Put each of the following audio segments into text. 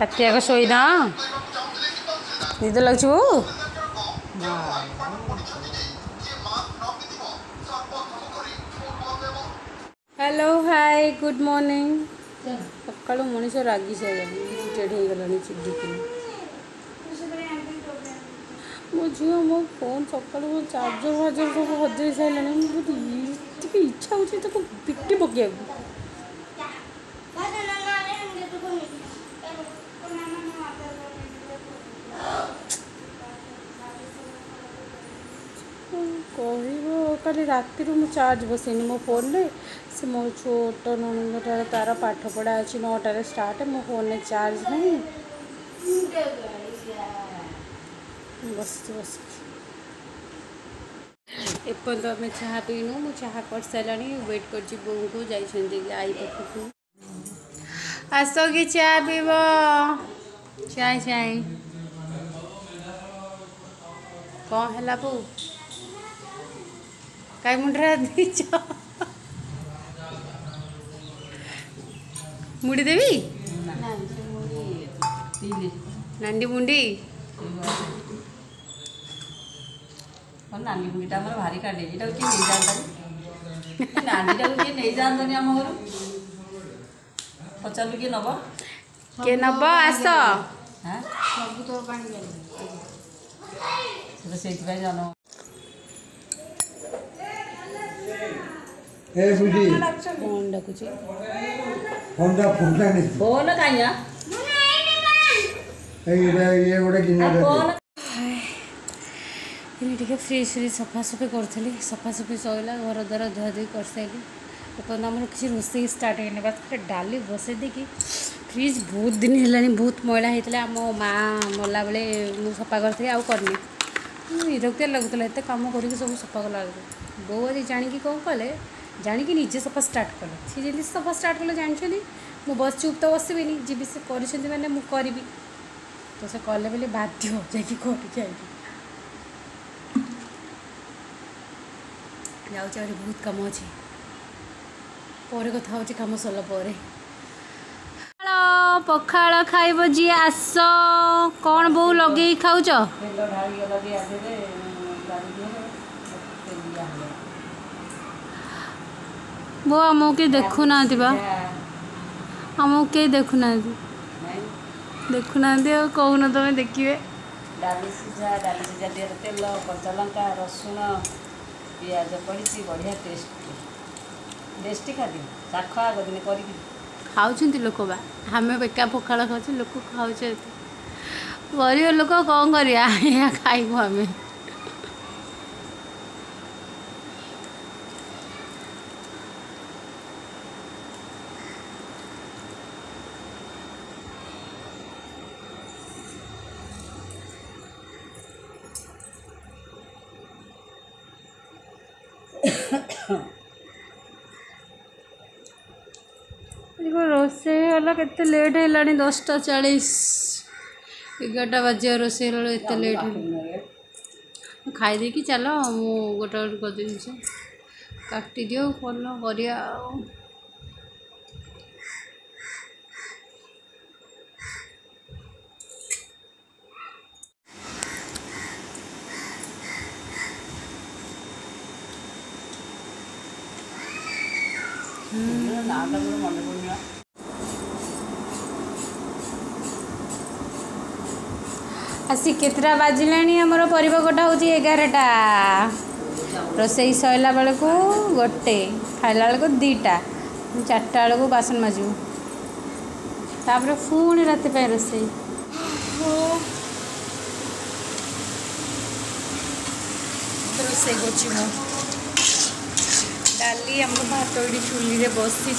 ରାତିଯାକ ଶୋଇନା ନିଦ ଲାଗୁଛି ବୋଉ? Hello hi good morning. सकालू मनीष रागी सारे इरिटेट हो गलानी चिड़िकी मो झी मो फोन सकालू मो चार्जर वार्जर सब हजे सारे बहुत इच्छा हो पिटी पकड़ कल राति मु चार्ज बसैनी मो फोन रे से मो छोट नणंदटार तार पाठ पढ़ा अच्छी 9टार स्टार्ट मो फोन में चार्ज नहीं बस बस एपर्त आम चाह पीनु मु चाह कर सारा वेट कर बोऊ को जाइए आई पाखक आस कि चाह पीब चाय चाय कौन है बो कई मुंडरा दीच मुड़ी देवी नांडी मुंडी नानी मुंडीटा आम भारी काटे ये किए नहीं जाता नानीटा किए नहीं जातनी आम घर पचारू किए नब के नब आस से जन फोन डाकुची फोन कहीं टे फ्रिज फ्रिज सफासफी करी सफासफी सरला घर द्वारा धुआ धुई कर सारी एपर्तन आम किसी रोसे स्टार्ट होनी बस डाली बसई देकी फ्रिज बहुत दिन है बहुत मैला होता आम माँ मला बेले मुझे सफा करी आनी विरक्तिया लगुला एत कम कर सब सफा कला बो आज जाणी कौन कले जाणी निजे सफा स्टार्ट कले सी जमी सफा स्टार्ट कले जानते मुझे बस चुप तो बसबी जी से कर मैंने मुझे तो से कले बोले बाध्य जाकि करके जाऊँ बहुत कम अच्छे पर कथा हूँ कम सरला पखाड़ खाइब जी आस कौन बो लगे खाऊच बो आमको किए देखुना आमको किए देखुना देखुना कहून तुम देखिए डाली सीझा दिए तेल कच्चा लंका रसुण पियाज पड़ी बढ़िया टेस्टी खाद्य चाख आग दिन कर खाऊँ लोक बा आम बेका पखाड़ खाऊ लोक खाऊ गरीब लोक कौन कर खाइबू आम रोसे वाला केते लेट है 10:40 11टा बजे रोसे एत लेट है खाई दे कि चलो मु गोटे गोटे कर काटी दियो कौन करिया आसी केतरा बाजिलानी आमर परिवा कटा हूँ 11टा रोसई सरला बेल को गोटे खाइला बेल को 2टा 4टा बेल को बासन माजू तापर पुणी राति रोसई रोसई कर डाली आम भात ये चुली रे बसी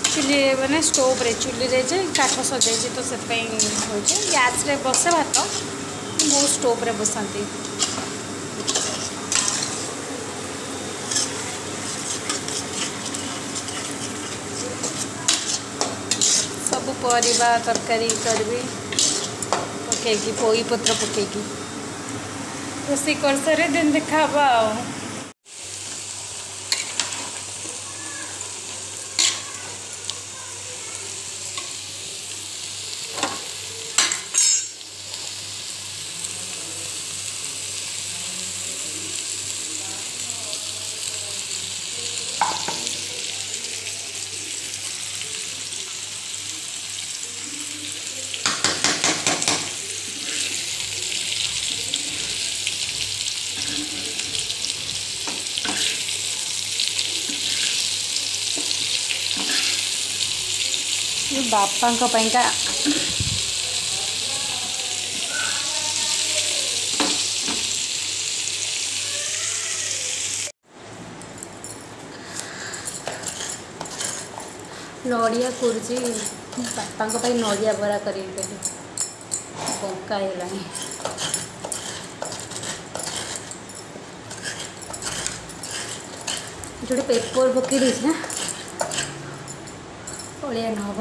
चुली मैंने स्टोव रे चुली रे जे काठ सजाई तो से गैस रे बसे भात बहुत स्टोव रे बसाती सब परिबा तरकारी करी पकईकी पोई पत्र पकईकी रोसई कर सारे दिन देखा ये बापा पाइंका नड़िया कुर्जी बापा नड़िया बरा कर बंका है जो पेपर पकई देना अड़िया न हम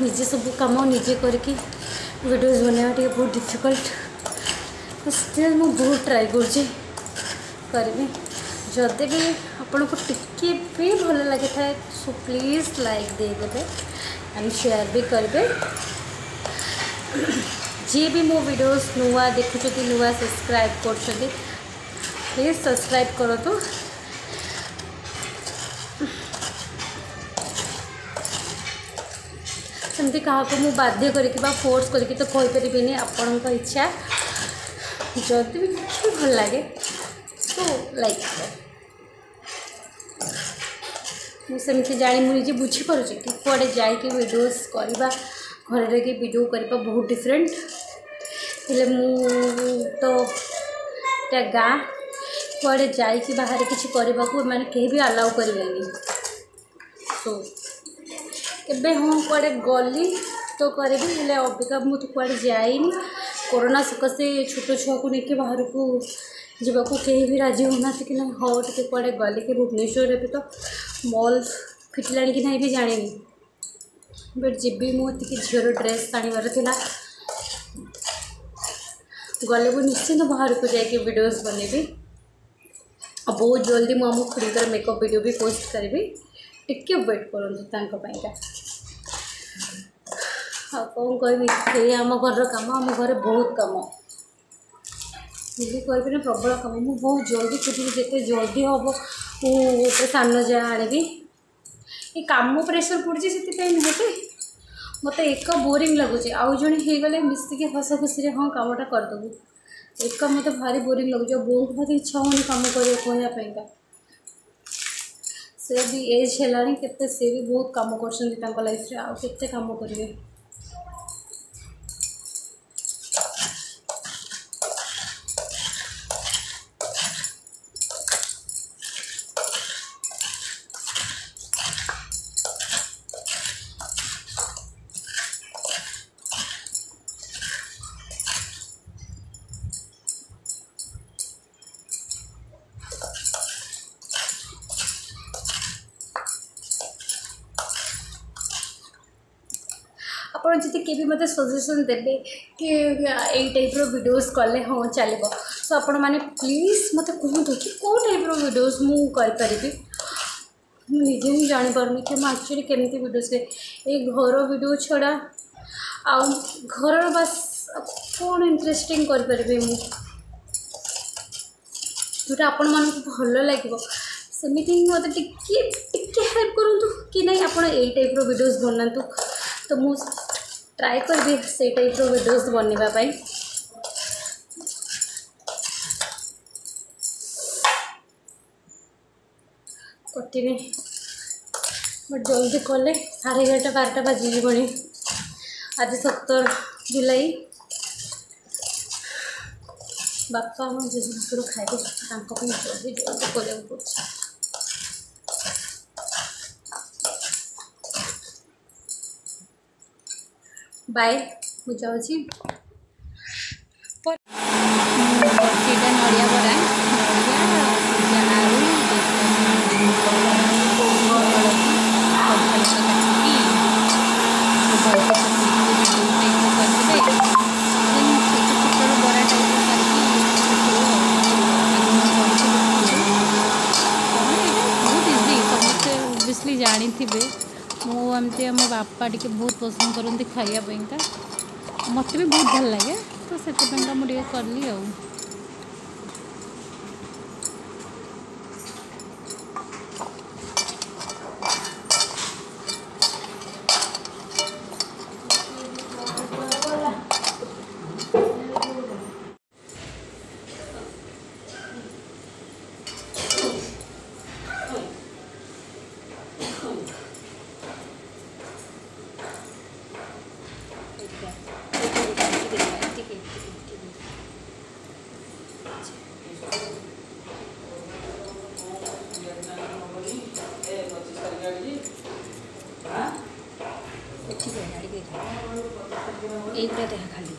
निजे सब कम निजे करके वीडियोस बनावा टे बहुत डिफिकल्ट स्टिल मु बहुत ट्राई करी जदि भी आपन को टिके भी भल लगी था सो प्लीज लाइक देदेवे एंड शेयर भी करेंगे जी भी मो वीडियोस नुआ देखुं नुआ सब्सक्राइब कर प्लीज सब्सक्राइब करो तो सेमती क्या को बाध्य करके फोर्स करके तो कहीपरि आपण इच्छा जदि भी भल लगे तो लाइक मुझे जानी मुझे बुझीपारे कि कड़े जाकि वीडियोस करवा घर रही वीडियो करवा बहुत डिफरेंट हेले तो गाँ कड़े जाकि बाहर किसी करने को मैंने कहीं भी अलाउ करेंगे तो एबे हाँ कड़े गली तो करी हेले अबिका मुझे कड़े जाइनी कोरोना सकाशे छोट छुआ को लेकिन बाहर को जावाक कहीं भी राजी होना कि ना हाँ टे कड़े गली कि भुवनेश्वर भी तो मॉल फिटला कि ना भी जानी बट जी मुझे झीर ड्रेस आनबार था गले वो निश्चिंत बाहर को जाकि वीडियोस बनैबी और बहुत जल्दी मुझे खुद मेकअप वीडियो भी पोस्ट करी टिके वेट करूँ कौन कह आम घर कम आम घर बहुत कम मुझे कह प्रबल कम मुझे बहुत जल्दी खुद जिते जल्दी हम गोटे सान जा आनी ये कम प्रेसर पड़ी से नुहते मत एक बोरिंग लगुच आउ जड़े हो गले मिसिकी हस खुशी हाँ कमटा करदेबू एक मत भारी बोरिंग लगुच बोल को मत इच्छा होनी कम करवाई से भी एज है केते से भी बहुत कम कर लाइफ आउ केते कम करेंगे आप जी मत सजेसन देते कि यही टाइप वीडियोस कले हाँ चलो सो आपण मैंने प्लीज मत कहतु कि कौ टाइप वीडियोस मुझे निजे ही जापार कि मुझे एक्चुअली केमती वीडियोस ये घर वीडियो छड़ा आउ घर बस कौन इंटरेस्टिंग करें जोटा आपण मन भल लगे सेमती मत टिके हेल्प करूँ कि नहीं आप टाइप वीडियोस बनातु तो मुझे ट्राई करी से टाइप वीडियोस बनवाई कटिनी बट जल्दी कले 11:30 12 बाजी आज 17 जुलाई बापा हम जेजू खाइबे जल्दी जल्दी करने पड़े बाय मुझे नड़िया बरा ओबियसली जानी थे मुझे मो बापा टी बहुत पसंद करते खायापी मत भी बहुत भल लगे तो से मुझे कली आ এইগুলো দেখা খালি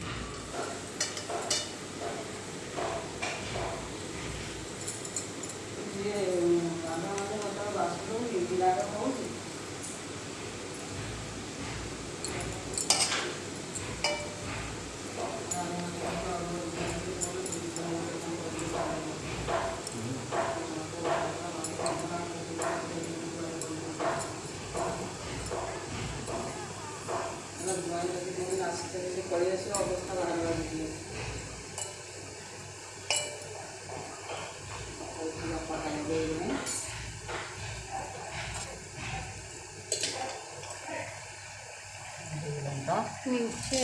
ଅବସ୍ଥା ବାହାରିବା नीचे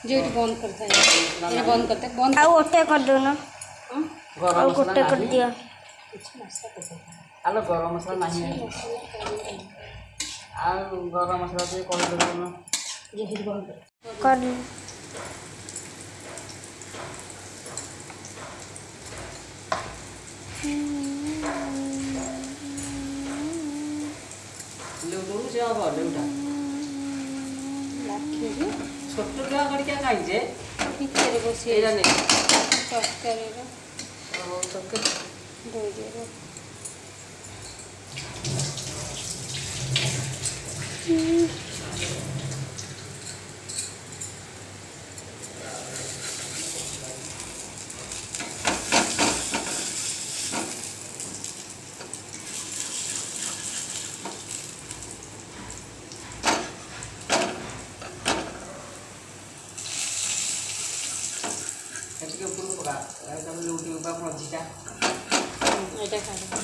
जो ये बंद करता है ये बंद करते हैं बंद ଆଉ ଗୋଟେ କରିଦେଉନ ଗରମ ଆଉ ମସଲା ଗୋଟେ କରିଦିଅ ଆଲୋ ଗରମ ମସଲା ନାହିଁ ଆଉ ଗରମ ମସଲା ଟିକେ କହିଦେଉନ यही बंद କରି ଲେଉଟୁ ସେ ହବ ଲେଉଟା लाखी ଛୋଟ ଟୁଆ କରିକା ଖାଇଛେ ଭିତରେ ବସି ଏଇଟା ନେଇ ତରକାରୀର ତରକାରୀ ଧୋଇଦେବ ଟିକେ ଉପରକୁ ପକା ତାପରେ ଲେଉଟି ପକା ମଝିଟା ଏଇଟା ଖାଇବା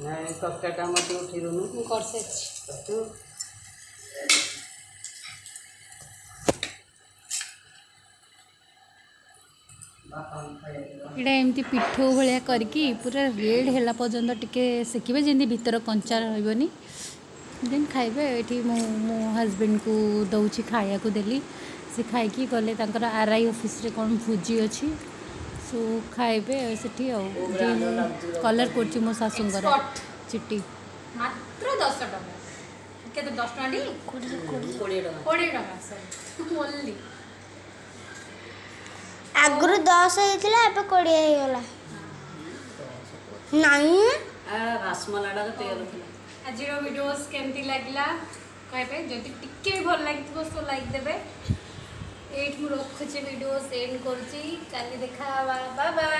ନାଇଁ ତରକାରୀଟା ଆମର ଟିକେ ଉଠେଇ ଦେଉନୁ ମୁଁ କରିସାରିଛି ତୁ ଏଇଟା ଏମିତି ପିଠଉ ଭଳିଆ କରିକି ପୁରା ରେଡ଼୍ ହେଲା ପର୍ଯ୍ୟନ୍ତ ଟିକେ ସେକିବେ ଯେମିତି ଭିତର କଞ୍ଚା ରହିବନି ଦେନ୍ ଖାଇବେ ଏଠି ମୁଁ ମୋ ହଜବେଣ୍ଡକୁ ଦେଉଛି ଖାଇବାକୁ ଦେଲି ସେ ଖାଇକି ଗଲେ ତାଙ୍କର RI ଅଫିସରେ କ'ଣ ଭୋଜି ଅଛି ସୋ ଖାଇବେ ସେଠି ଆଉ ଯେ ମୁଁ କଲର୍ କରୁଛି ମୋ ଶାଶୁଙ୍କର ଚିଟି ମାତ୍ର 10 ଟଙ୍କା କେତେ 10 ଟଙ୍କା ଟି 20 ଟଙ୍କା 20 ଟଙ୍କା ସରି ଓନ୍ଲି ଆଗରୁ 10 ହେଇଥିଲା ଏବେ 20 ହେଇଗଲା ନାଇଁ ରାସମଲାଟା ତେଲ ଥିଲା ଆଜିର ଭିଡ଼ିଓସ୍ କେମିତି ଲାଗିଲା କହିବେ ଯଦି ଟିକେ ବି ଭଲ ଲାଗିଥିବ ସୋ ଲାଇକ୍ ଦେବେ ଏଇଠି ମୁଁ ରଖୁଛି ଭିଡ଼ିଓସ୍ ଏଣ୍ଡ କରୁଛି କାଲି ଦେଖା ହେବା ବାଏ ବାଏ।